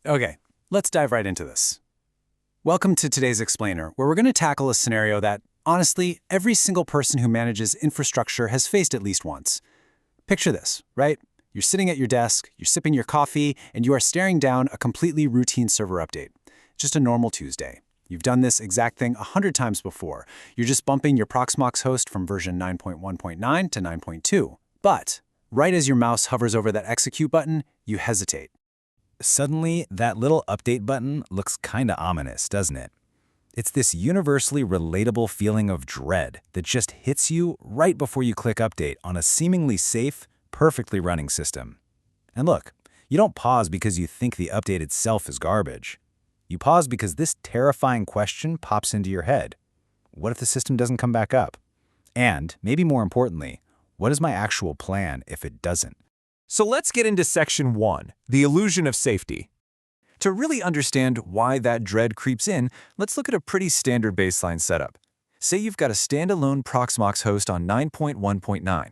Okay, let's dive right into this. Welcome to today's explainer, where we're going to tackle a scenario that, honestly, every single person who manages infrastructure has faced at least once. Picture this, right? You're sitting at your desk, you're sipping your coffee, and you are staring down a completely routine server update. Just a normal Tuesday. You've done this exact thing 100 times before. You're just bumping your Proxmox host from version 9.1.9 to 9.2. But right as your mouse hovers over that execute button, you hesitate. Suddenly, that little update button looks kinda ominous, doesn't it? It's this universally relatable feeling of dread that just hits you right before you click update on a seemingly safe, perfectly running system. And look, you don't pause because you think the update itself is garbage. You pause because this terrifying question pops into your head. What if the system doesn't come back up? And, maybe more importantly, what is my actual plan if it doesn't? So let's get into Section 1, the illusion of safety. To really understand why that dread creeps in, let's look at a pretty standard baseline setup. Say you've got a standalone Proxmox host on 9.1.9.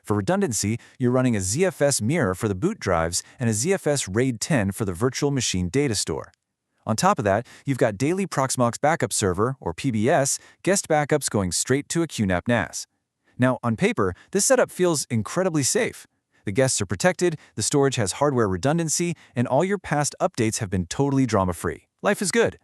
For redundancy, you're running a ZFS mirror for the boot drives and a ZFS RAID 10 for the virtual machine data store. On top of that, you've got daily Proxmox Backup Server, or PBS, guest backups going straight to a QNAP NAS. Now, on paper, this setup feels incredibly safe. The guests are protected, the storage has hardware redundancy, and all your past updates have been totally drama-free. Life is good.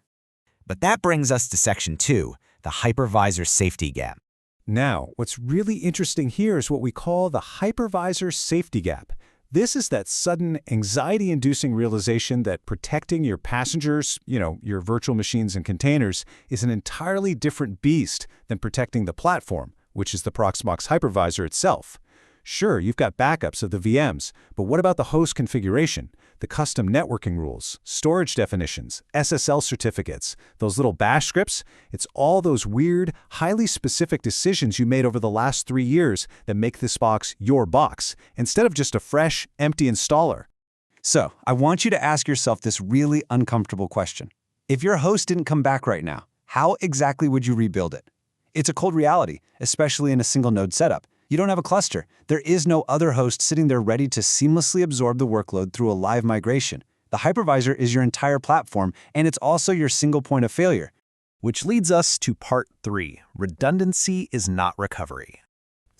But that brings us to Section 2, the hypervisor safety gap. Now, what's really interesting here is what we call the hypervisor safety gap. This is that sudden anxiety-inducing realization that protecting your passengers, your virtual machines and containers, is an entirely different beast than protecting the platform, which is the Proxmox hypervisor itself. Sure, you've got backups of the VMs, but what about the host configuration, the custom networking rules, storage definitions, SSL certificates, those little bash scripts? It's all those weird, highly specific decisions you made over the last 3 years that make this box your box, instead of just a fresh, empty installer. So, I want you to ask yourself this really uncomfortable question. If your host didn't come back right now, how exactly would you rebuild it? It's a cold reality, especially in a single node setup. You don't have a cluster. There is no other host sitting there ready to seamlessly absorb the workload through a live migration. The hypervisor is your entire platform, and it's also your single point of failure. Which leads us to Part 3, redundancy is not recovery.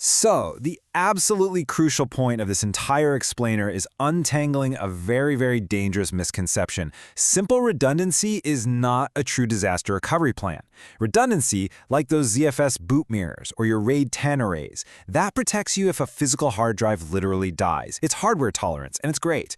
So, the absolutely crucial point of this entire explainer is untangling a very, very dangerous misconception. Simple redundancy is not a true disaster recovery plan. Redundancy, like those ZFS boot mirrors or your RAID 10 arrays, that protects you if a physical hard drive literally dies. It's hardware tolerance, and it's great.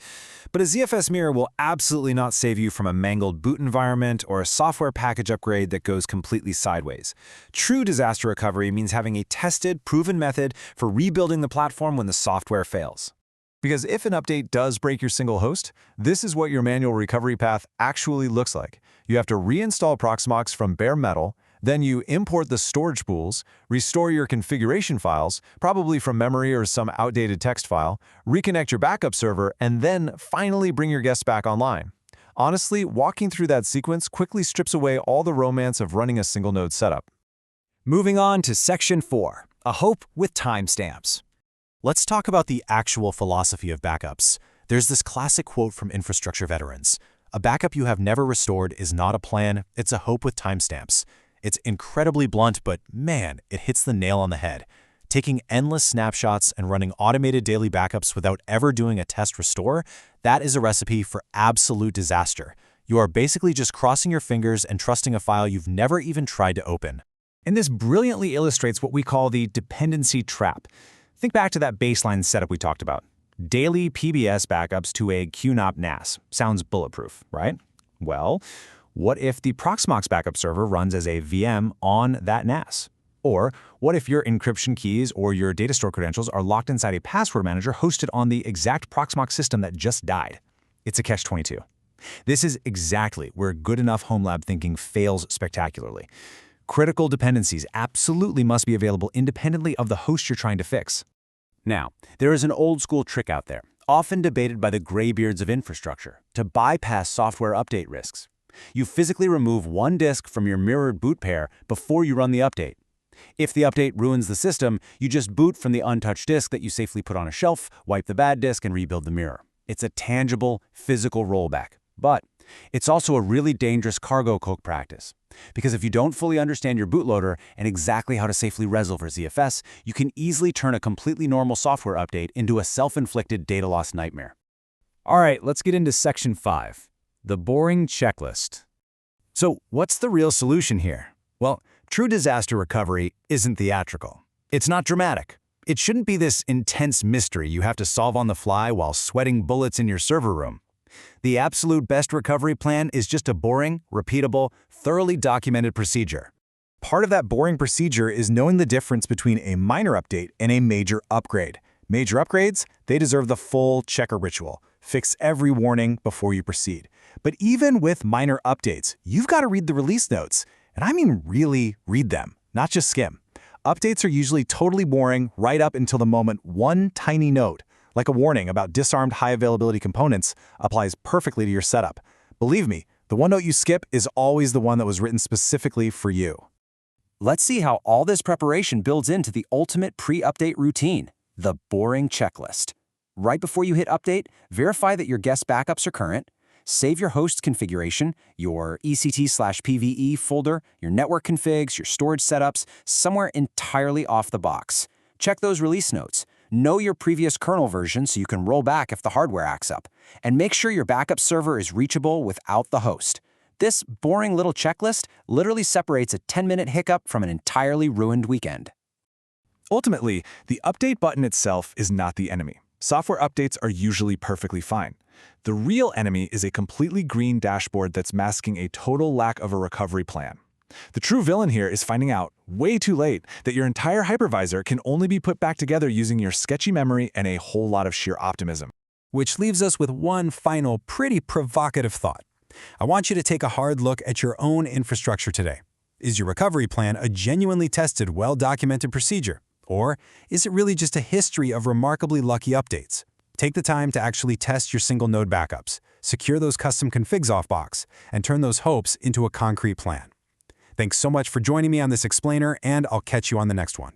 But a ZFS mirror will absolutely not save you from a mangled boot environment or a software package upgrade that goes completely sideways. True disaster recovery means having a tested, proven method for rebuilding the platform when the software fails. Because if an update does break your single host, this is what your manual recovery path actually looks like. You have to reinstall Proxmox from bare metal, then you import the storage pools, restore your configuration files, probably from memory or some outdated text file, reconnect your backup server, and then finally bring your guests back online. Honestly, walking through that sequence quickly strips away all the romance of running a single node setup. Moving on to Section 4, a hope with timestamps. Let's talk about the actual philosophy of backups. There's this classic quote from infrastructure veterans. A backup you have never restored is not a plan, it's a hope with timestamps. It's incredibly blunt, but man, it hits the nail on the head. Taking endless snapshots and running automated daily backups without ever doing a test restore, that is a recipe for absolute disaster. You are basically just crossing your fingers and trusting a file you've never even tried to open. And this brilliantly illustrates what we call the dependency trap. Think back to that baseline setup we talked about. Daily PBS backups to a QNAP NAS. Sounds bulletproof, right? Well, what if the Proxmox Backup Server runs as a VM on that NAS? Or what if your encryption keys or your data store credentials are locked inside a password manager hosted on the exact Proxmox system that just died? It's a catch-22. This is exactly where good enough home lab thinking fails spectacularly. Critical dependencies absolutely must be available independently of the host you're trying to fix. Now, there is an old-school trick out there, often debated by the graybeards of infrastructure, to bypass software update risks. You physically remove one disk from your mirrored boot pair before you run the update. If the update ruins the system, you just boot from the untouched disk that you safely put on a shelf, wipe the bad disk, and rebuild the mirror. It's a tangible, physical rollback. But It's also a really dangerous cargo cloak practice, because if you don't fully understand your bootloader and exactly how to safely resol for ZFS, you can easily turn a completely normal software update into a self-inflicted data loss nightmare. All right, let's get into Section 5, the boring checklist. So, what's the real solution here? Well, true disaster recovery isn't theatrical. It's not dramatic. It shouldn't be this intense mystery you have to solve on the fly while sweating bullets in your server room. The absolute best recovery plan is just a boring, repeatable, thoroughly documented procedure. Part of that boring procedure is knowing the difference between a minor update and a major upgrade. Major upgrades, they deserve the full checker ritual. Fix every warning before you proceed. But even with minor updates, you've got to read the release notes. And I mean really read them, not just skim. Updates are usually totally boring right up until the moment one tiny note, like a warning about disarmed high-availability components, applies perfectly to your setup. Believe me, the one note you skip is always the one that was written specifically for you. Let's see how all this preparation builds into the ultimate pre-update routine, the boring checklist. Right before you hit update, verify that your guest backups are current, save your host's configuration, your ECT/PVE folder, your network configs, your storage setups, somewhere entirely off the box. Check those release notes. Know your previous kernel version so you can roll back if the hardware acts up. And make sure your backup server is reachable without the host. This boring little checklist literally separates a 10-minute hiccup from an entirely ruined weekend. Ultimately, the update button itself is not the enemy. Software updates are usually perfectly fine. The real enemy is a completely green dashboard that's masking a total lack of a recovery plan. The true villain here is finding out, way too late, that your entire hypervisor can only be put back together using your sketchy memory and a whole lot of sheer optimism. Which leaves us with one final, pretty provocative thought. I want you to take a hard look at your own infrastructure today. Is your recovery plan a genuinely tested, well-documented procedure? Or is it really just a history of remarkably lucky updates? Take the time to actually test your single node backups, secure those custom configs off box, and turn those hopes into a concrete plan. Thanks so much for joining me on this explainer, and I'll catch you on the next one.